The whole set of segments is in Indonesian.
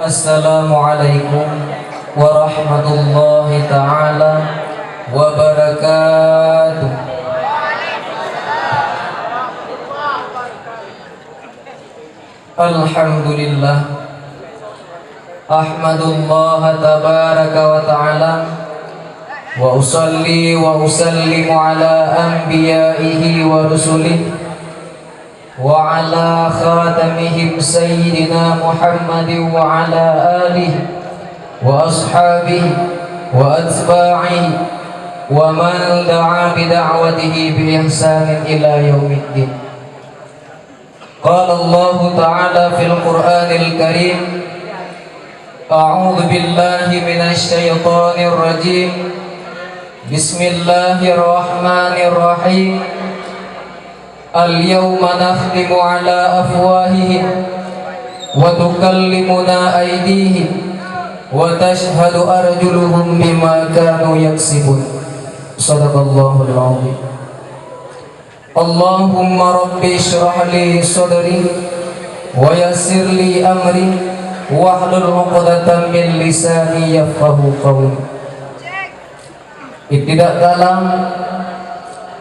Assalamualaikum warahmatullahi ta'ala wabarakatuh. Alhamdulillah, ahmadullah tabaraka wa ta'ala, wa usalli wa usallimu ala anbiyaihi wa rusulihi wa ala khatamihim sayyidina Muhammadin wa ala alihi wa ashabihi wa atba'ihi wa man da'a bida'watihi bi ihsanin ila yaumiddin. Qala Allah ta'ala fil Qur'anil Karim, a'udzu billahi minasy syaithanir rajim. Bismillahirrahmanirrahim. Al-yawma nakhtimu ala afwahihim wa tukallimuna aydihim wa tashhadu arjuluhum bima kanu yaksibun. Shadaqallahul azim. Allahumma rabbi shrah li sadri wa yassir li amri wahlul 'uqdatam min lisani yafqahu qawli. Tidak kalam,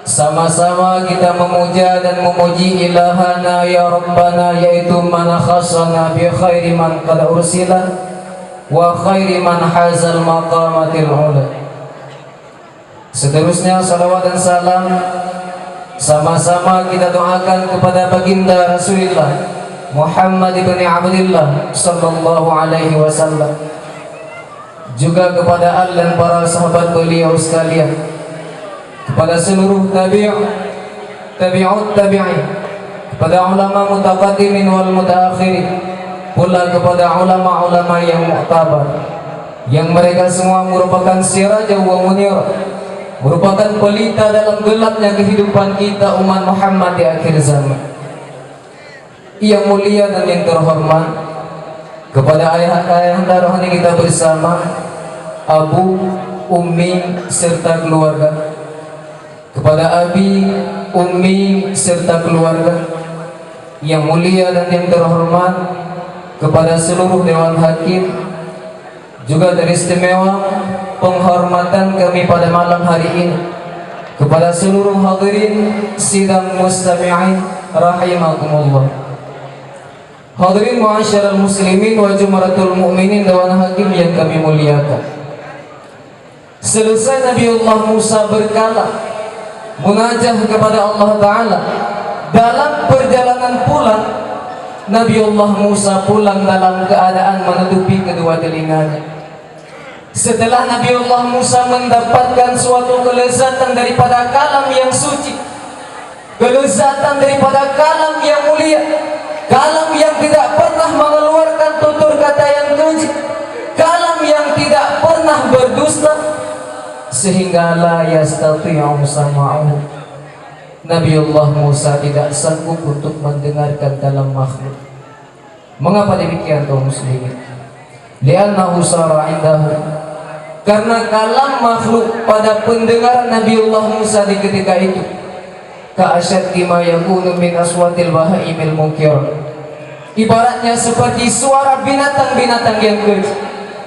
sama-sama kita memuja dan memuji ilahana ya Rabbana, yaitu man khassana bi khairi man qad ursila wa khairi man hazal maqamatil ula. Seterusnya salawat dan salam sama-sama kita doakan kepada baginda Rasulullah Muhammad ibn Abdullah sallallahu alaihi wasallam, juga kepada al dan para sahabat beliau sekalian, kepada seluruh tabi'ut tabi'in, kepada ulama mutaqaddimin wal mutaakhirin, pula kepada ulama-ulama yang mu'tabar, yang mereka semua merupakan sirajah wa munir, merupakan pelita dalam gelapnya kehidupan kita umat Muhammad di akhir zaman. Yang mulia dan yang terhormat, kepada ayah-ayah rohani kita bersama, abu, ummi serta keluarga, kepada abi, ummi serta keluarga yang mulia dan yang terhormat, kepada seluruh dewan hakim, juga teristimewa penghormatan kami pada malam hari ini kepada seluruh hadirin sidang mustami'in rahimakumullah. Hadirin ma'asyiral muslimin wa jumratul mu'minin dewan hakim yang kami muliakan. Selesai Nabiullah Musa berkala munajah kepada Allah Ta'ala, dalam perjalanan pulang Nabiullah Musa pulang dalam keadaan menutupi kedua telinganya. Setelah Nabiullah Musa mendapatkan suatu kelezatan daripada kalam yang suci, kelezatan daripada kalam yang mulia, kalam yang tidak pernah mengeluarkan tutur kata yang keji, kalam yang tidak pernah berdusta, sehingga la yastati'u sama'uhu. Nabiullah Musa tidak sanggup untuk mendengarkan kalam makhluk. Mengapa demikian kaum muslimin? Li'annahu sara indahu, karena kalam makhluk pada pendengaran Nabiullah Musa di ketika itu ka'asyaddi ma yakunu min aswatil bahaimil munkir, ibaratnya seperti suara binatang-binatang yang keji,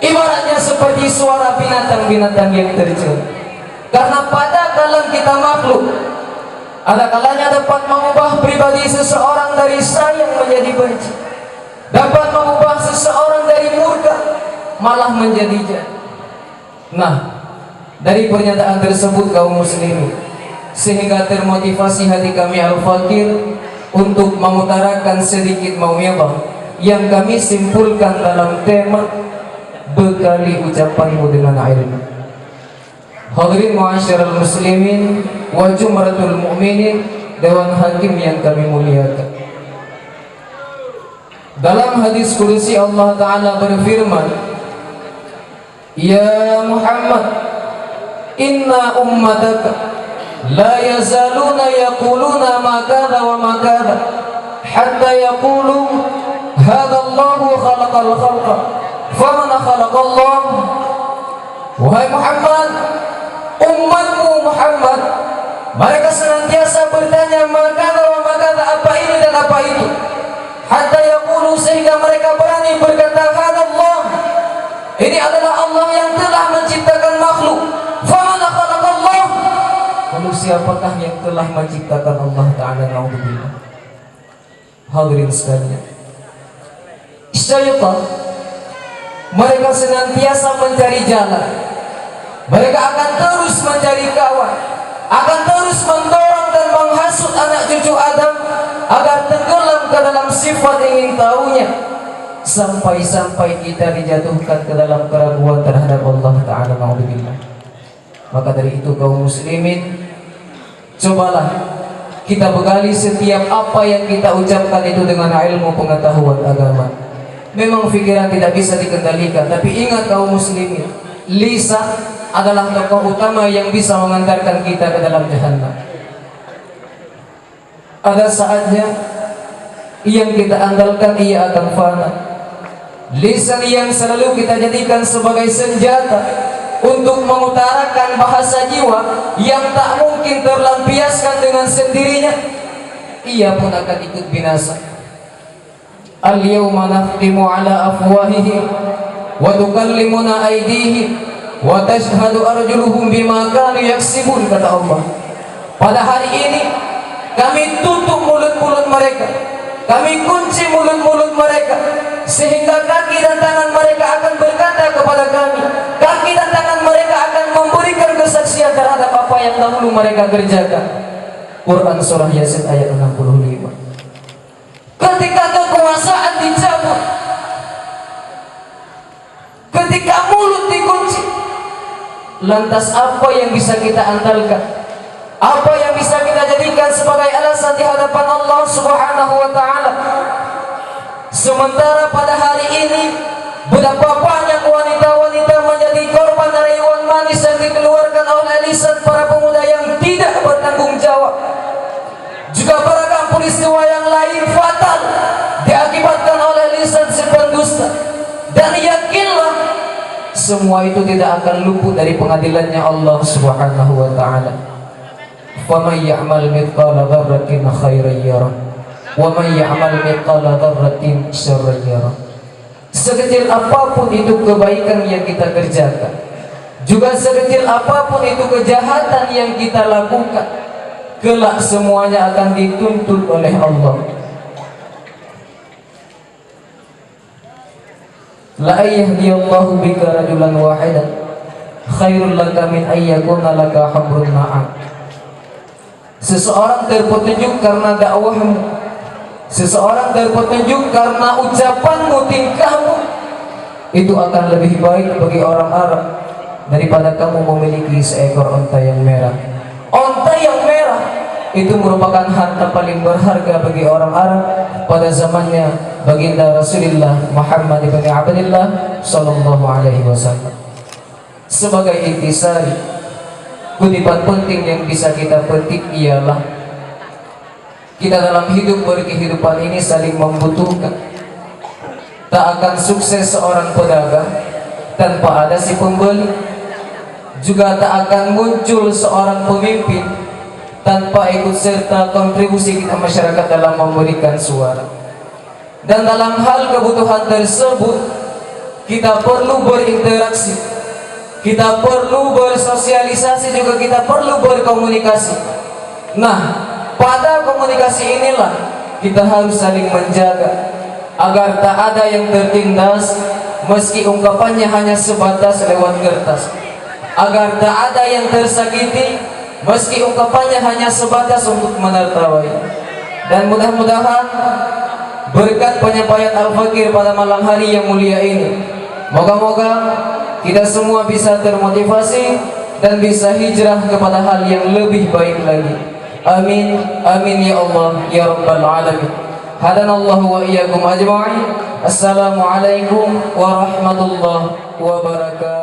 ibaratnya seperti suara binatang-binatang yang tercela. Karena pada kalam kita makhluk, ada kalanya dapat mengubah pribadi seseorang dari sayang menjadi benci, dapat mengubah seseorang dari murka malah menjadi jahat. Nah, dari pernyataan tersebut kaum muslimin, sehingga termotivasi hati kami al-fakir untuk mengutarakan sedikit mau'izah yang kami simpulkan dalam tema bekali ucapanmu dengan ilmu. Hadirin ma'asyiral muslimin wa jumratul mu'minin dewan hakim yang kami muliakan. Dalam hadis qudsi Allah Ta'ala berfirman, ya Muhammad, inna ummataka la yazaluna yaquluna ma kadha wa ma kadha hatta yaqulu hadha Allahu khalaqal khalqa faman khalaqallah. Wahai Muhammad, umatmu Muhammad, mereka senantiasa bertanya maka apa ini dan apa itu, hatta yaqulu, sehingga mereka berani berkata hadallah, siapakah yang telah menciptakan Allah Ta'ala? Na'udzubillah. Hadirin sekalian, syaitan mereka senantiasa mencari jalan. Mereka akan terus mencari kawan, akan terus mendorong dan menghasut anak cucu Adam agar tenggelam ke dalam sifat ingin tahunya, sampai-sampai kita dijatuhkan ke dalam keraguan terhadap Allah Ta'ala. Na'udzubillah. Maka dari itu kaum muslimin, cobalah kita bekali setiap apa yang kita ucapkan itu dengan ilmu pengetahuan agama. Memang pikiran tidak bisa dikendalikan, tapi ingat kaum muslimin, lisan adalah tokoh utama yang bisa mengantarkan kita ke dalam jahannam. Ada saatnya yang kita andalkan ia akan fana. Lisan yang selalu kita jadikan sebagai senjata untuk mengutarakan bahasa jiwa yang tak mungkin terlampiaskan dengan sendirinya, ia pun akan ikut binasa. Al-yawma nakhtimu ala afwahihim wa tukallimuna aydihim wa tashhadu arjuluhum bima kanu yaksibun, kata Allah. Pada hari ini kami tutup mulut-mulut mereka, kami kunci mulut-mulut mereka, sehingga kaki dan tangan mereka akan berkata kepada kami, kaki dan tangan mereka akan memberikan kesaksian terhadap apa yang dahulu mereka kerjakan. Quran surah Yasin ayat 65. Ketika kekuasaan dicabut, ketika mulut dikunci, lantas apa yang bisa kita andalkan? Apa yang bisa kita jadikan sebagai alasan di hadapan Allah Subhanahu wa Ta'ala? Sementara pada hari ini betapa banyak wanita-wanita menjadi korban rayuan manis yang dikeluarkan oleh lisan para pemuda yang tidak bertanggung jawab. Juga beragam peristiwa yang lain fatal diakibatkan oleh lisan si pendusta. Dan yakinlah semua itu tidak akan luput dari pengadilannya Allah Subhanahu wa Ta'ala. وَمَنْ يَعْمَلْ مِثْقَالَ ذَرَّةٍ خَيْرًا يَرَهُ وَمَنْ يَعْمَلْ مِثْقَالَ ذَرَّةٍ شَرًّا يَرَهُ. Sekecil apapun itu kebaikan yang kita kerjakan, juga sekecil apapun itu kejahatan yang kita lakukan, kelak semuanya akan dituntut oleh Allah. La yahdiyallahu bika rajulan wahidan khairul laka min ayyakuna laka hamrun na'am. Seseorang terpetunjuk karena dakwahmu, seseorang terpetunjuk karena ucapanmu, tingkahmu, itu akan lebih baik bagi orang Arab daripada kamu memiliki seekor onta yang merah. Onta yang merah itu merupakan harta paling berharga bagi orang Arab pada zamannya baginda Rasulullah Muhammad bin Abdullah sallallahu alaihi wasallam. Sebagai intisari, kutipan penting yang bisa kita petik ialah kita dalam hidup berkehidupan ini saling membutuhkan. Tak akan sukses seorang pedagang tanpa ada si pembeli. Juga tak akan muncul seorang pemimpin tanpa ikut serta kontribusi kita masyarakat dalam memberikan suara. Dan dalam hal kebutuhan tersebut kita perlu berinteraksi, kita perlu bersosialisasi, juga kita perlu berkomunikasi. Nah, pada komunikasi inilah kita harus saling menjaga agar tak ada yang tertindas meski ungkapannya hanya sebatas lewat kertas, agar tak ada yang tersakiti meski ungkapannya hanya sebatas untuk menertawai. Dan mudah-mudahan berkat penyampaian Al-Fakir pada malam hari yang mulia ini, moga-moga kita semua bisa termotivasi dan bisa hijrah kepada hal yang lebih baik lagi. Amin, amin ya Allah ya Rabbal Alamin. Hadanallahu wa iyyakum ajma'in. Assalamualaikum warahmatullahi wabarakatuh.